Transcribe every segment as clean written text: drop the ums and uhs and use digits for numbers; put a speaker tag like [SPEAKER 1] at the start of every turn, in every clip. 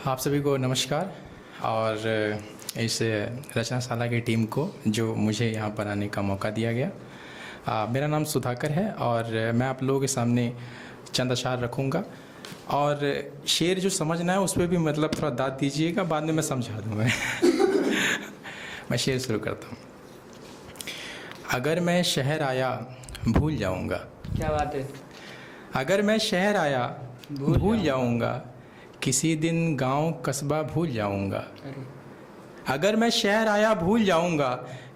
[SPEAKER 1] आप सभी को नमस्कार और इस रचनाशाला की टीम को जो मुझे यहाँ पर आने का मौका दिया गया। मेरा नाम सुधाकर है और मैं आप लोगों के सामने चंद अशार रखूँगा और शेर जो समझना है उस पर भी मतलब थोड़ा दाद दीजिएगा, बाद में मैं समझा दूँगा। मैं शेर शुरू करता हूँ। अगर मैं शहर आया भूल जाऊँगा।
[SPEAKER 2] क्या बात है।
[SPEAKER 1] अगर मैं शहर आया भूल जाऊँगा, किसी दिन गांव कस्बा भूल जाऊंगा। अगर मैं शहर आया भूल जाऊंगा,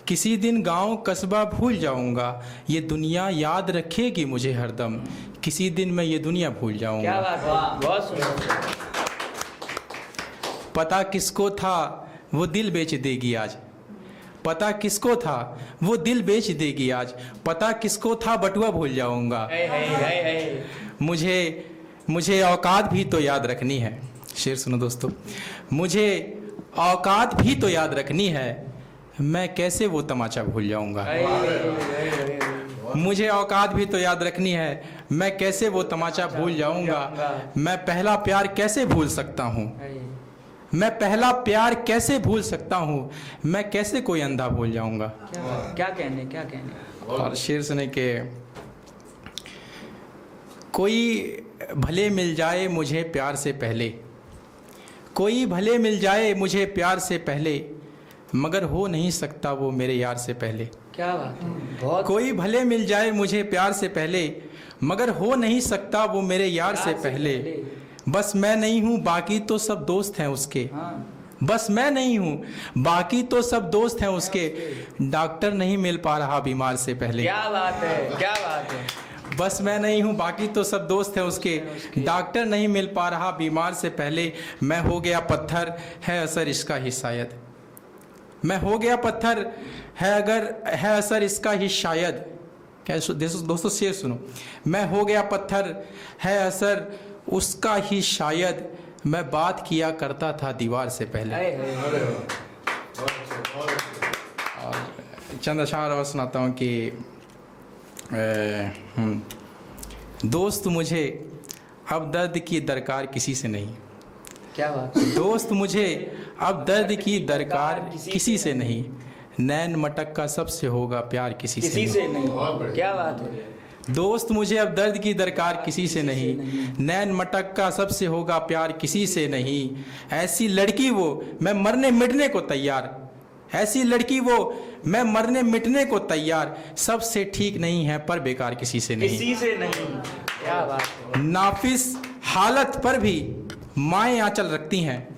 [SPEAKER 1] किसी दिन गांव कस्बा भूल जाऊंगा। ये दुनिया याद रखेगी मुझे हरदम, किसी दिन मैं ये दुनिया भूल जाऊंगा।
[SPEAKER 2] क्या बात है, बहुत सुंदर।
[SPEAKER 1] पता किसको था वो दिल बेच देगी आज। पता किसको था वो दिल बेच देगी आज। पता किसको था बटुआ भूल जाऊंगा। मुझे औकात भी तो याद रखनी है। शेर सुनो दोस्तों। मुझे औकात भी तो याद रखनी है, मैं कैसे वो तमाचा भूल जाऊंगा। मुझे औकात भी तो याद रखनी है, मैं कैसे वो तमाचा भूल जाऊंगा। मैं पहला प्यार कैसे भूल सकता हूँ। मैं पहला प्यार कैसे भूल सकता हूँ। मैं कैसे कोई अंधा भूल जाऊंगा।
[SPEAKER 2] क्या कहने।
[SPEAKER 1] और शेर सुने के कोई भले मिल जाए मुझे प्यार से पहले। कोई भले मिल जाए मुझे प्यार से पहले, मगर हो नहीं सकता वो मेरे यार से पहले।
[SPEAKER 2] क्या बात है, बहुत।
[SPEAKER 1] कोई भले मिल जाए मुझे प्यार से पहले, मगर हो नहीं सकता वो मेरे यार से पहले। बस मैं नहीं हूँ बाकी तो सब दोस्त हैं उसके। बस मैं नहीं हूँ बाकी तो सब दोस्त हैं उसके। डॉक्टर नहीं मिल पा रहा बीमार से पहले।
[SPEAKER 2] क्या बात है, क्या बात है।
[SPEAKER 1] बस मैं नहीं हूँ बाकी तो सब दोस्त हैं उसके। डॉक्टर नहीं मिल पा रहा बीमार से पहले। मैं हो गया पत्थर है असर इसका ही शायद। मैं हो गया पत्थर है अगर है असर इसका ही शायद। क्या दोस्तों शेर सुनो। मैं हो गया पत्थर है असर उसका ही शायद। मैं बात किया करता था दीवार से पहले। और चंद अशार और सुनाता हूँ कि दोस्त मुझे अब दर्द की दरकार किसी से नहीं।
[SPEAKER 2] क्या बात है।
[SPEAKER 1] दोस्त मुझे अब दर्द की दरकार किसी से नहीं। नैन मटक का सबसे होगा प्यार किसी से नहीं।
[SPEAKER 2] क्या बात है।
[SPEAKER 1] दोस्त मुझे अब दर्द की दरकार किसी से नहीं। नैन मटक का सबसे होगा प्यार किसी से नहीं। ऐसी लड़की वो मैं मरने मिटने को तैयार। ऐसी लड़की वो मैं मरने मिटने को तैयार। सबसे ठीक नहीं है पर बेकार किसी से नहीं।
[SPEAKER 2] किसी से नहीं। क्या बात है।
[SPEAKER 1] नाफिस हालत पर भी माएँ आंचल रखती हैं।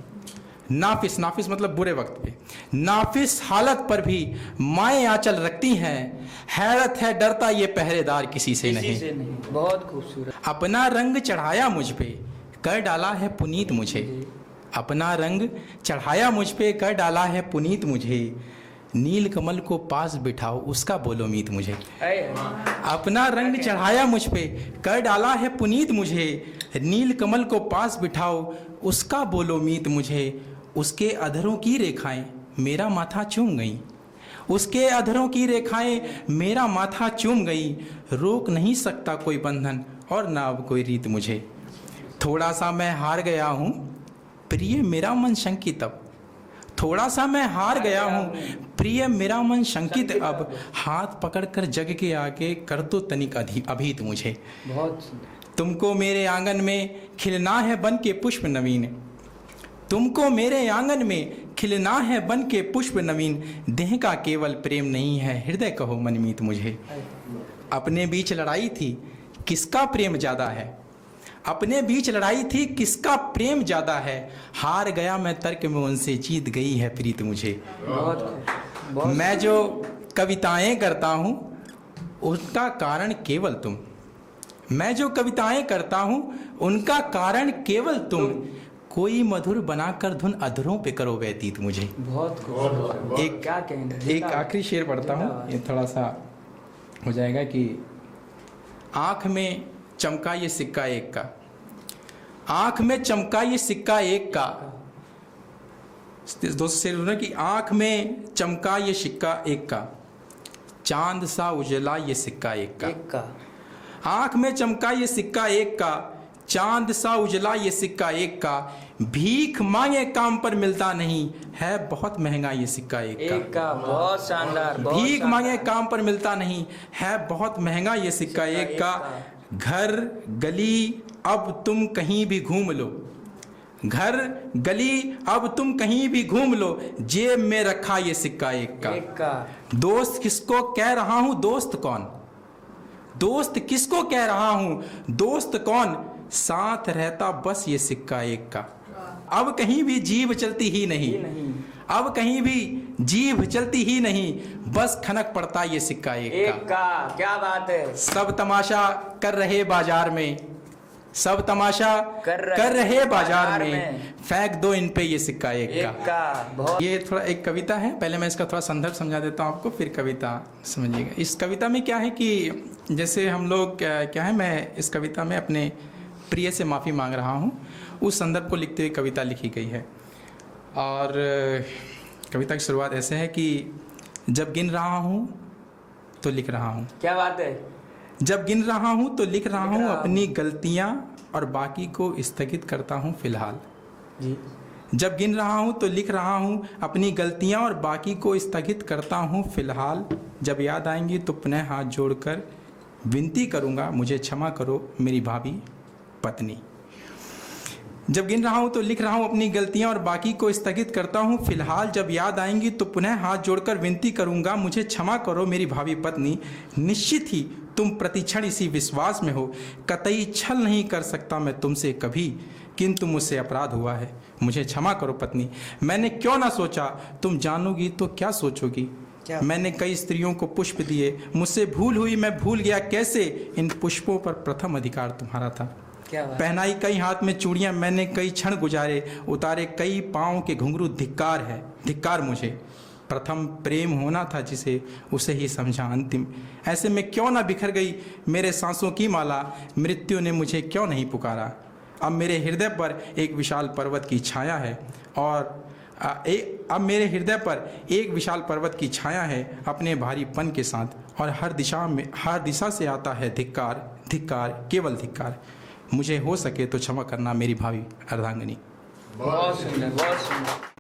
[SPEAKER 1] नाफिस मतलब बुरे वक्त पे। नाफिस हालत पर भी माएँ आंचल रखती हैं। हैरत है डरता ये पहरेदार किसी से नहीं।
[SPEAKER 2] बहुत खूबसूरत।
[SPEAKER 1] अपना रंग चढ़ाया मुझ पे कर डाला है पुनीत मुझे। अपना रंग चढ़ाया मुझ पे कर डाला है पुनीत मुझे। नील कमल को पास बिठाओ उसका बोलो मीत मुझे। अपना रंग चढ़ाया मुझ पे कर डाला है पुनीत मुझे। नील कमल को पास बिठाओ उसका बोलो मीत मुझे। उसके अधरों की रेखाएं मेरा माथा चूम गई। उसके अधरों की रेखाएं मेरा माथा चूम गई। रोक नहीं सकता कोई बंधन और ना अब कोई रीत मुझे। थोड़ा सा मैं हार गया हूँ प्रिय मेरा मन शंकित अब। थोड़ा सा मैं हार गया हूँ प्रिय मेरा मन शंकित अब। हाथ पकड़कर जग के आगे कर दो तनिक अभीत मुझे।
[SPEAKER 2] बहुत।
[SPEAKER 1] तुमको मेरे आंगन में खिलना है बन के पुष्प नवीन। तुमको मेरे आंगन में खिलना है बन के पुष्प नवीन। देह का केवल प्रेम नहीं है हृदय कहो मनमीत मुझे। अपने बीच लड़ाई थी किसका प्रेम ज्यादा है। अपने बीच लड़ाई थी किसका प्रेम ज्यादा है। हार गया मैं तर्क में उनसे जीत गई है प्रीत मुझे।
[SPEAKER 2] बहुत।
[SPEAKER 1] मैं जो कविताएं करता हूँ उनका कारण केवल तुम। मैं जो कविताएं करता हूँ उनका कारण केवल तुम। कोई मधुर बनाकर धुन अधरों पे करो व्यतीत मुझे।
[SPEAKER 2] बहुत।
[SPEAKER 1] एक
[SPEAKER 2] क्या कहने।
[SPEAKER 1] एक आखिरी शेर पढ़ता हूँ, ये थोड़ा सा हो जाएगा कि आँख में चमका ये सिक्का एक का। आँख में चमका ये सिक्का एक का। दोस्तों शेर सुनो कि आँख में चमका ये सिक्का एक का। चांद सा उजला ये सिक्का एक का।
[SPEAKER 2] एक का।
[SPEAKER 1] आँख में चमका ये सिक्का एक का। चांद सा उजला ये सिक्का एक का, भीख मांगे काम पर मिलता नहीं, है बहुत महंगा ये सिक्का एक
[SPEAKER 2] एक का बहुत शानदार, बहुत
[SPEAKER 1] भीख
[SPEAKER 2] शानदार।
[SPEAKER 1] मांगे काम पर मिलता नहीं, है बहुत महंगा ये सिक्का एक का। घर गली अब तुम कहीं भी घूम लो, घर गली अब तुम कहीं भी घूम लो, जेब में रखा ये सिक्का एक का।
[SPEAKER 2] एक का
[SPEAKER 1] दोस्त किसको कह रहा हूं, दोस्त कौन, दोस्त किसको कह रहा हूं, दोस्त कौन, साथ रहता बस ये सिक्का एक का। अब कहीं भी जीभ चलती ही नहीं, अब कहीं भी जीभ चलती ही नहीं, बस खनक पड़ता ये सिक्का एक का।
[SPEAKER 2] क्या बात है।
[SPEAKER 1] सब तमाशा कर रहे बाजार में, सब तमाशा कर रहे बाजार में, फेंक दो इन पे ये सिक्का एक का।
[SPEAKER 2] बहुत
[SPEAKER 1] ये थोड़ा एक कविता है, पहले मैं इसका थोड़ा संदर्भ समझा देता हूँ आपको, फिर कविता समझिएगा। इस कविता में क्या है कि जैसे हम लोग क्या है, मैं इस कविता में अपने प्रिय से माफ़ी मांग रहा हूँ, उस संदर्भ को लिखते हुए कविता लिखी गई है। और कविता की शुरुआत ऐसे है कि जब गिन रहा हूँ तो लिख रहा हूँ,
[SPEAKER 2] क्या बात है।
[SPEAKER 1] जब गिन रहा हूँ तो लिख रहा हूँ, अपनी गलतियाँ और बाकी को स्थगित करता हूँ फिलहाल
[SPEAKER 2] जी।
[SPEAKER 1] जब गिन रहा हूँ तो लिख रहा हूँ, अपनी गलतियाँ और बाकी को स्थगित करता हूँ फिलहाल। जब याद आएंगी तो पुनः हाथ जोड़कर विनती करूँगा, मुझे क्षमा करो मेरी भाभी पत्नी। जब गिन रहा हूँ तो लिख रहा हूँ, अपनी गलतियाँ और बाकी को स्थगित करता हूँ फिलहाल। जब याद आएंगी तो पुनः हाथ जोड़कर विनती करूँगा, मुझे क्षमा करो मेरी भाभी पत्नी। निश्चित ही तुम प्रतिक्षण इसी विश्वास में हो, कतई छल नहीं कर सकता मैं तुमसे कभी, किंतु मुझसे अपराध हुआ है, मुझे क्षमा करो पत्नी। मैंने क्यों ना सोचा, तुम जानोगी तो क्या सोचोगी। मैंने कई स्त्रियों को पुष्प दिए, मुझसे भूल हुई, मैं भूल गया कैसे, इन पुष्पों पर प्रथम अधिकार तुम्हारा था। पहनाई कई हाथ में चूड़ियां मैंने कई क्षण गुजारे, उतारे कई पाँव के घुंघरू, धिक्कार है धिक्कार मुझे। प्रथम प्रेम होना था जिसे, उसे ही समझा अंतिम। ऐसे में क्यों ना बिखर गई मेरे सांसों की माला, मृत्यु ने मुझे क्यों नहीं पुकारा। अब मेरे हृदय पर एक विशाल पर्वत की छाया है, और अब मेरे हृदय पर एक विशाल पर्वत की छाया है अपने भारीपन के साथ, और हर दिशा से आता है धिक्कार धिक्कार केवल धिक्कार। मुझे हो सके तो क्षमा करना मेरी भावी अर्धांगिनी।
[SPEAKER 2] बहुत सुंदर, बहुत सुंदर।